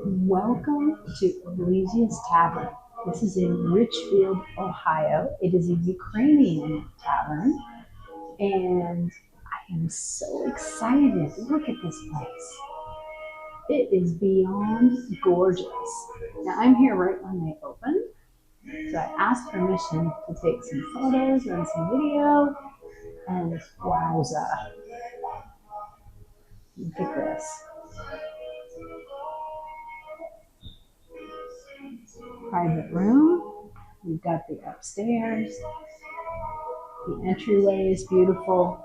Welcome to Olesia's Tavern. This is in Richfield, Ohio. It is a Ukrainian tavern, and I am so excited. Look at this place. It is beyond gorgeous. Now, I'm here right when they opened, so I asked permission to take some photos and some video, and wowza, look at this. Private room. We've got the upstairs. The entryway is beautiful.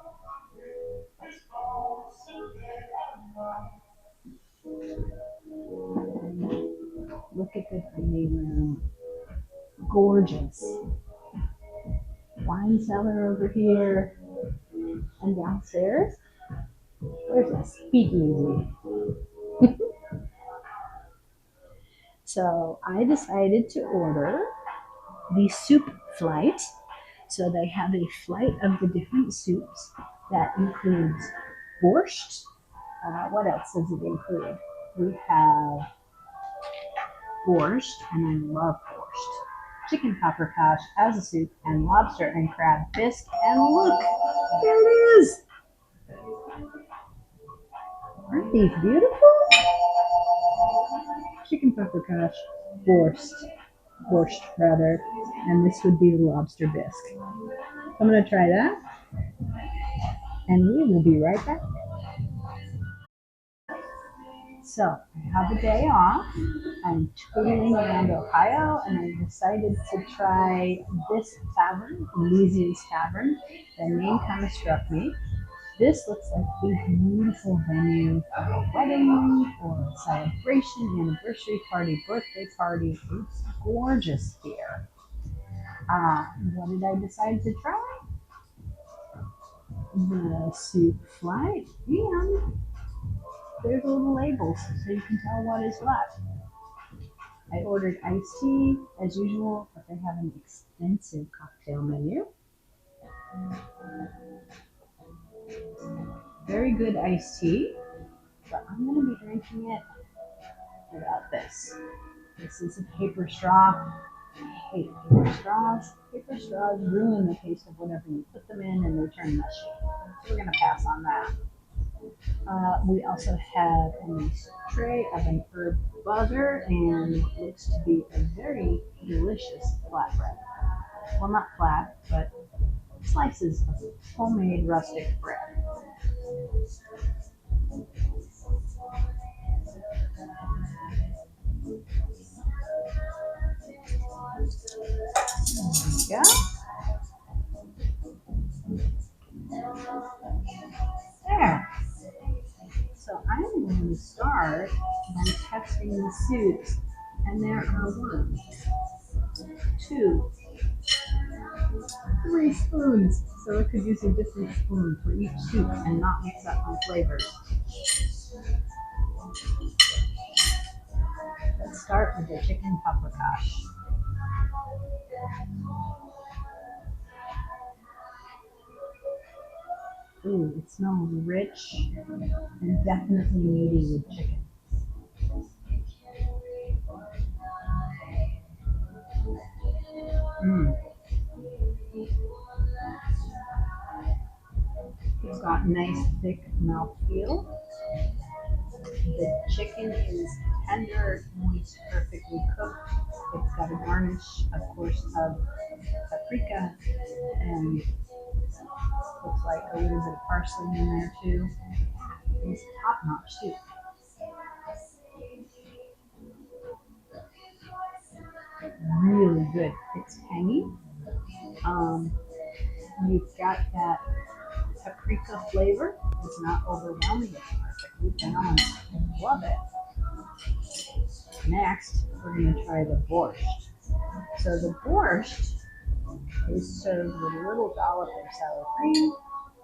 Look at the dining room. Gorgeous. Wine cellar over here. And downstairs, there's a speakeasy. So I decided to order the soup flight. So they have a flight of the different soups that includes borscht. What else does it include? We have borscht, and I love borscht. Chicken paprikash as a soup, and lobster and crab bisque. And look, there it is. Aren't these beautiful? Chicken paprikash, borscht rather, and this would be the lobster bisque. I'm gonna try that, and we will be right back. So I have a day off. I'm touring around Ohio, and I decided to try this tavern, Olesia's Tavern. The name kind of struck me. This looks like a beautiful venue for a wedding or a celebration, anniversary party, birthday party. It's gorgeous here. What did I decide to try? The soup flight, and there's little labels so you can tell what is what. I ordered iced tea as usual, but they have an extensive cocktail menu. Very good iced tea, but I'm going to be drinking it without this. This is a paper straw. I hate paper straws. Paper straws ruin the taste of whatever you put them in, and they turn mushy. So we're going to pass on that. We also have a nice tray of an herb butter and what looks to be a very delicious flatbread. Well, not flat, but slices of homemade rustic bread. There we go. There. So I'm going to start by testing the soups, and there are one, two, three spoons. So I could use a different spoon for each soup and not mix up my flavors. Let's start with the chicken paprikash. Ooh, it smells rich and definitely meaty with chicken. Mm. It's got nice thick mouthfeel. The chicken is tender, moist, perfectly cooked. It's got a garnish, of course, of paprika and looks like a little bit of parsley in there too. It's top notch too. Really good. It's tangy. Um, you've got that paprika flavor. It's not overwhelming. It's perfectly balanced. I love it. Next, we're going to try the borscht. So the borscht is served with a little dollop of sour cream,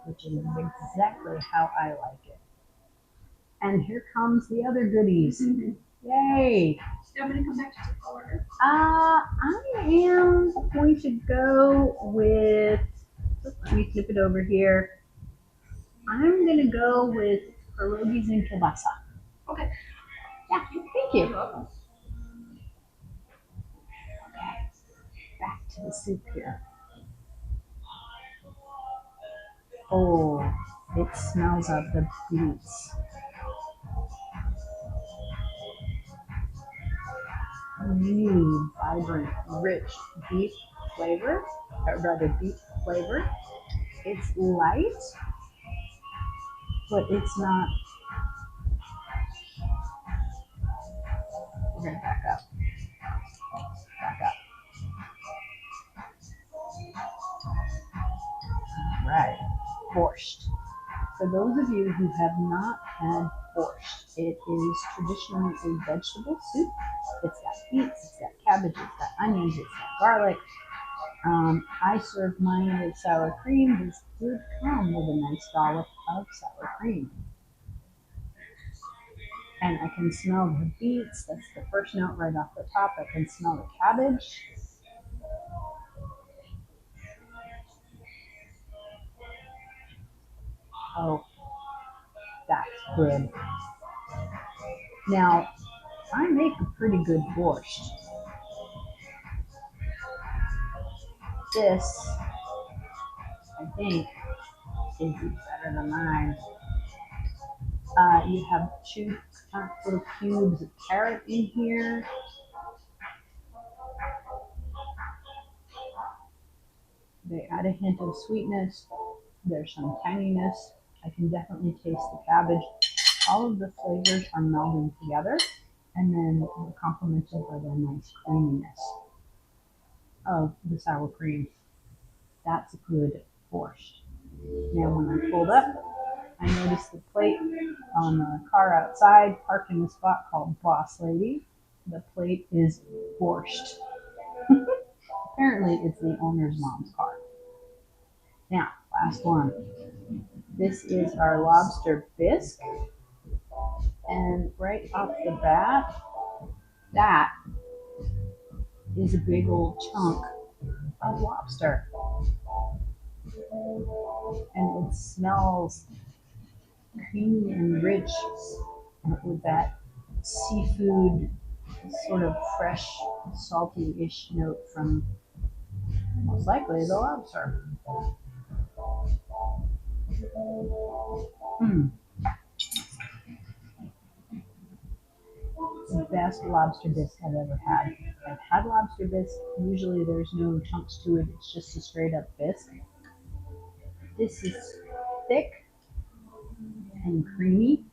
which is exactly how I like it. And here comes the other goodies. Yay! So I'm going to come back to the order. I am going to go with, let me flip it over here. I'm going to go with pierogies and kielbasa. Okay. Yeah, thank you. Okay, back to the soup here. Oh, it smells of the beets. Really vibrant, rich beef flavor, or rather beef flavor. It's light, but it's not. We're gonna back up, back up. Right, borscht. For those of you who have not had borscht, it is traditionally a vegetable soup. It's got beets, it's got cabbage, it's got onions, it's got garlic. I serve mine with sour cream. This would come with a nice dollop of sour cream. And I can smell the beets. That's the first note right off the top. I can smell the cabbage. Oh, that's good. Now, I make a pretty good borscht. This, I think, is better than mine. You have two little cubes of carrot in here. They add a hint of sweetness. There's some tanginess. I can definitely taste the cabbage. All of the flavors are melding together, and then they're complemented by the nice creaminess of the sour cream. That's a good borscht. Now, when I pulled up, I noticed the plate on the car outside, parked in a spot called Boss Lady. The plate is borscht. Apparently, it's the owner's mom's car. Now, last one. This is our lobster bisque. And right off the bat, that is a big old chunk of lobster. And it smells creamy and rich with that seafood, sort of fresh, salty-ish note from most likely the lobster. Mm. The best lobster bisque I've ever had. I've had lobster bisque. Usually there's no chunks to it. It's just a straight up bisque. This is thick and creamy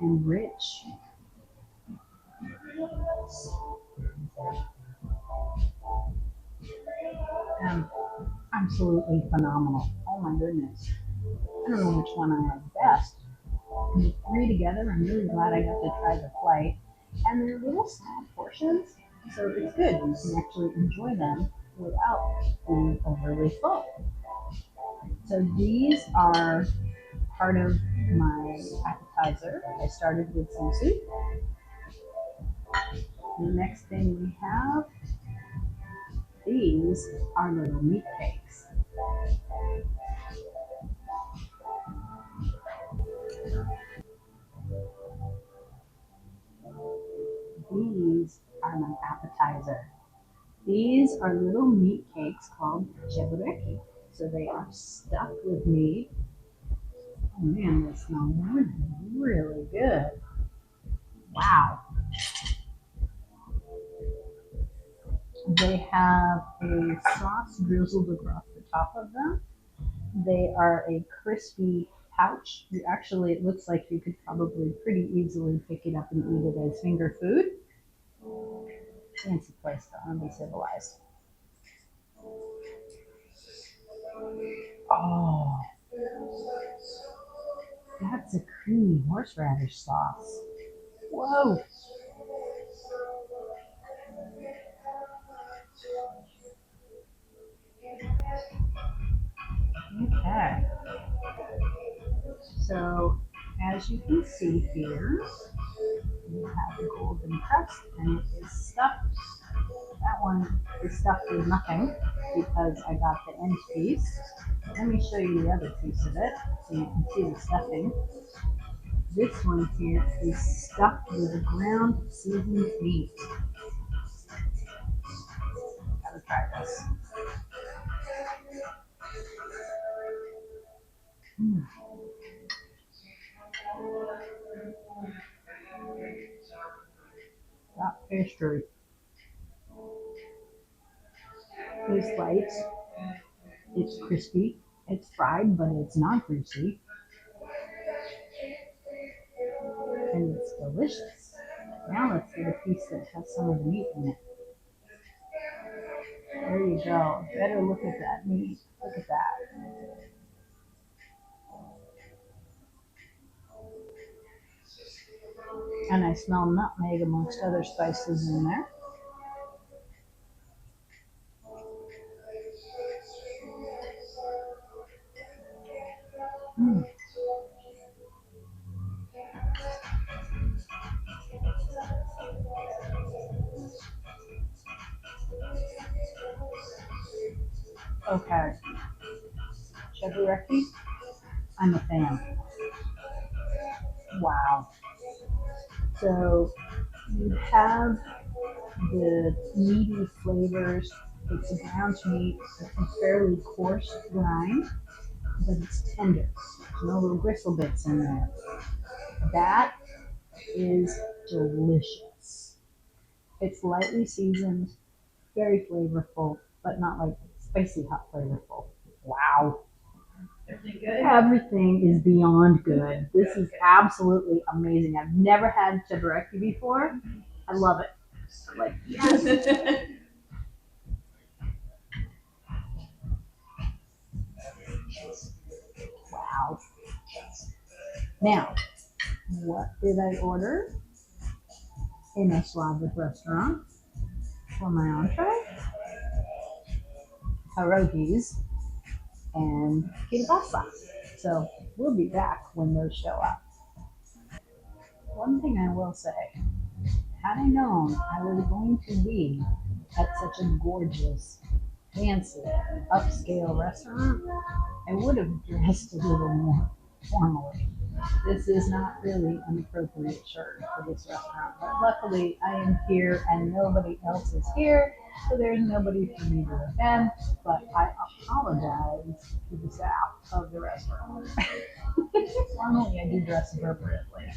and rich. Absolutely phenomenal. Oh my goodness. I don't know which one I like best. The three together, I'm really glad I got to try the flight. And they're little small portions, so it's good. You can actually enjoy them without being overly full. So these are part of my appetizer. I started with some soup. The next thing we have, these are little meat cakes. These are my appetizer. These are little meat cakes called cebureki. So they are stuffed with meat. Oh man, they smell really, really good. Wow. They have a sauce drizzled across the top of them. They are a crispy pouch. Actually, it looks like you could probably pretty easily pick it up and eat it as finger food. Fancy place though, I'm be civilized. Oh, that's a creamy horseradish sauce. Whoa. Okay. So, as you can see here, we have the golden crust and it is stuffed. That one is stuffed with nothing because I got the end piece. Let me show you the other piece of it so you can see the stuffing. This one here is stuffed with ground seasoned meat. Gotta try this. Mm, that pastry is light. It's crispy. It's fried, but it's not greasy. And it's delicious. Now let's get a piece that has some of the meat in it. There you go. Better look at that meat. Look at that. And I smell nutmeg amongst other spices in there. Mm. Okay. Cheddaraki, I'm a fan. Wow. So you have the meaty flavors. It's a ground meat. It's a fairly coarse grind, but it's tender. There's no little gristle bits in there. That is delicious. It's lightly seasoned, very flavorful, but not like spicy hot flavorful. Wow. Everything good? Everything is beyond good. This is absolutely amazing. I've never had cheddaraki before. I love it. Like, yes. Wow. Now, what did I order in a Slavic restaurant for my entree? Pierogies and kielbasa. So we'll be back when those show up. One thing I will say, had I known I was going to be at such a gorgeous, fancy, upscale restaurant, I would have dressed a little more formally. This is not really an appropriate shirt for this restaurant, but luckily I am here and nobody else is here, so there's nobody for me to offend, but I apologize to the staff of the restaurant. Normally I do dress appropriately.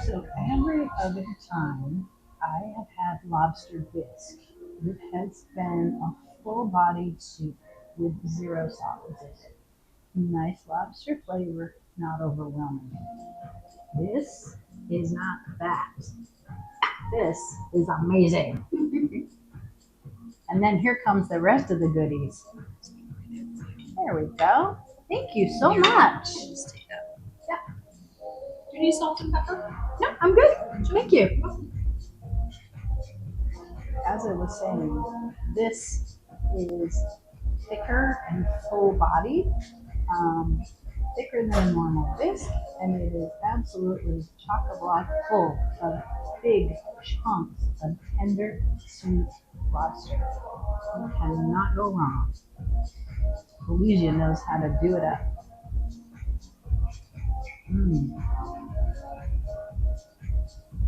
So every other time I have had lobster bisque, it has been a full-bodied soup with zero solids in it. Nice lobster flavor, not overwhelming. This is not that. This is amazing. And then here comes the rest of the goodies. There we go. Thank you so much. Yeah. Do you need salt and pepper? No, I'm good. Thank you. As I was saying, this is thicker and full bodied, thicker than a normal bisque, and it is absolutely chock-a-block full of big chunks of tender, sweet lobster. You cannot go wrong. Olesia knows how to do it up. Mm.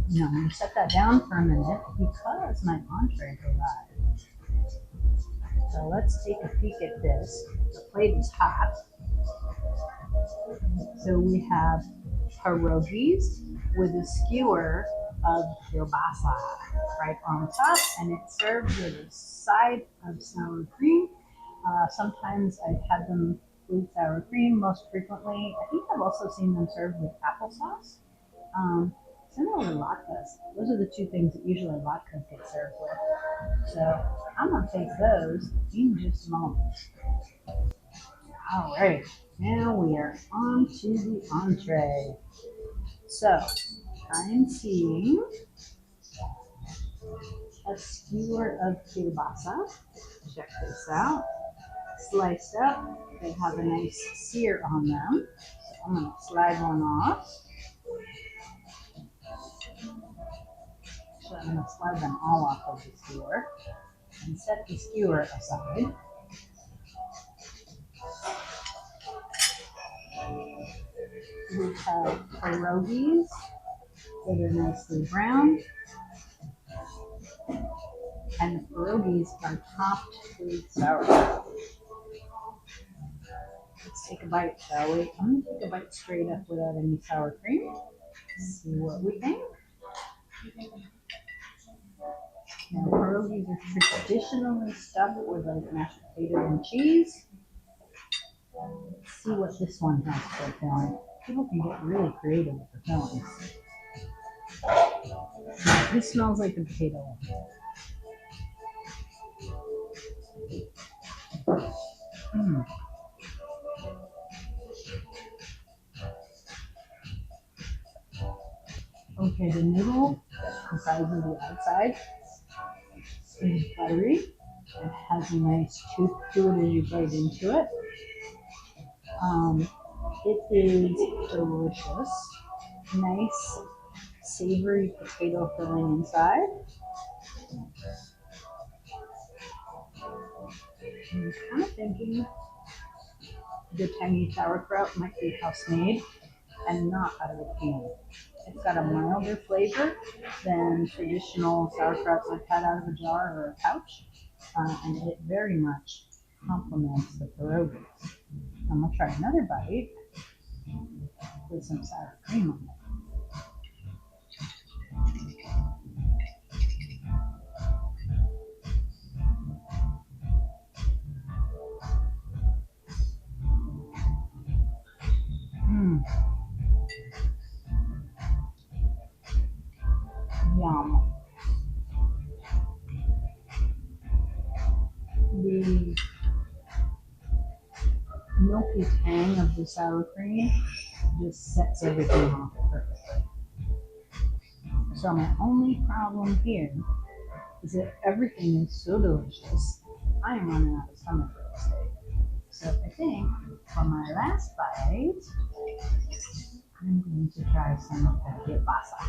Now I'm going to set that down for a minute because my entree arrived. So let's take a peek at this. The plate is hot. So we have pierogies with a skewer of kielbasa right on top, and it's served with a side of sour cream. Sometimes I've had them with sour cream, most frequently. I think I've also seen them served with applesauce. Similar latkes. Those are the two things that usually latkes get served with. So I'm going to take those in just a moment. All right, now we are on to the entree. So I'm seeing a skewer of kielbasa. Check this out. Sliced up. They have a nice sear on them. So I'm going to slide one off. Actually, I'm going to slide them all off of the skewer and set the skewer aside. We have pierogies that are nicely browned, and the pierogies are topped with sauerkraut. Let's take a bite, shall we? I'm going to take a bite straight up without any sour cream. See what we think. Now, pierogies are traditionally stuffed with like mashed potato and cheese. Let's see what this one has for filling. People can get really creative with the fillings. Now, this smells like the potato one. Mm. Okay, the noodle that comprises the outside is buttery. It has a nice tooth to it as you bite into it. It is delicious. Nice, savory potato filling inside. I'm kind of thinking the tangy sauerkraut might be house made and not out of a can. It's got a milder flavor than traditional sauerkrauts I've had out of a jar or a pouch, and it very much complements the pierogies. I'm gonna try another bite with some sour cream on it. Mmm, yum. The milky tang of the sour cream just sets everything off perfectly. So my only problem here is that everything is so delicious, I am running out of stomach real estate. So I think for my last bite, I'm going to try some of the kielbasa.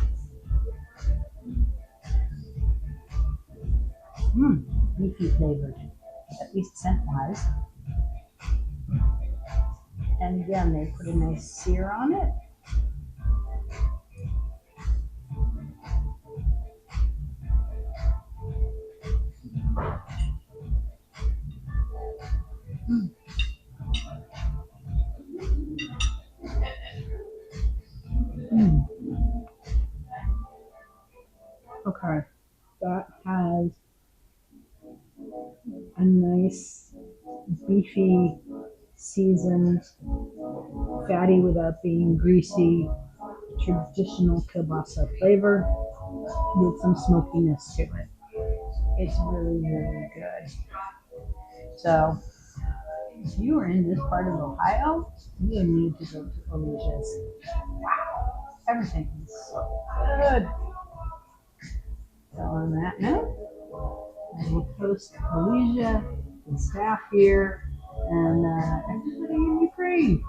Beefy flavored, at least scent-wise. And again, they put a nice sear on it. Mm. Mm. Okay, that has a nice beefy, seasoned, fatty without being greasy, traditional kielbasa flavor with some smokiness to it. It's really, really good. So, if you are in this part of Ohio, you need to go to Olesia's. Wow, everything is so good. So, on that note, I will toast Olesia, the staff here, and everybody in Ukraine.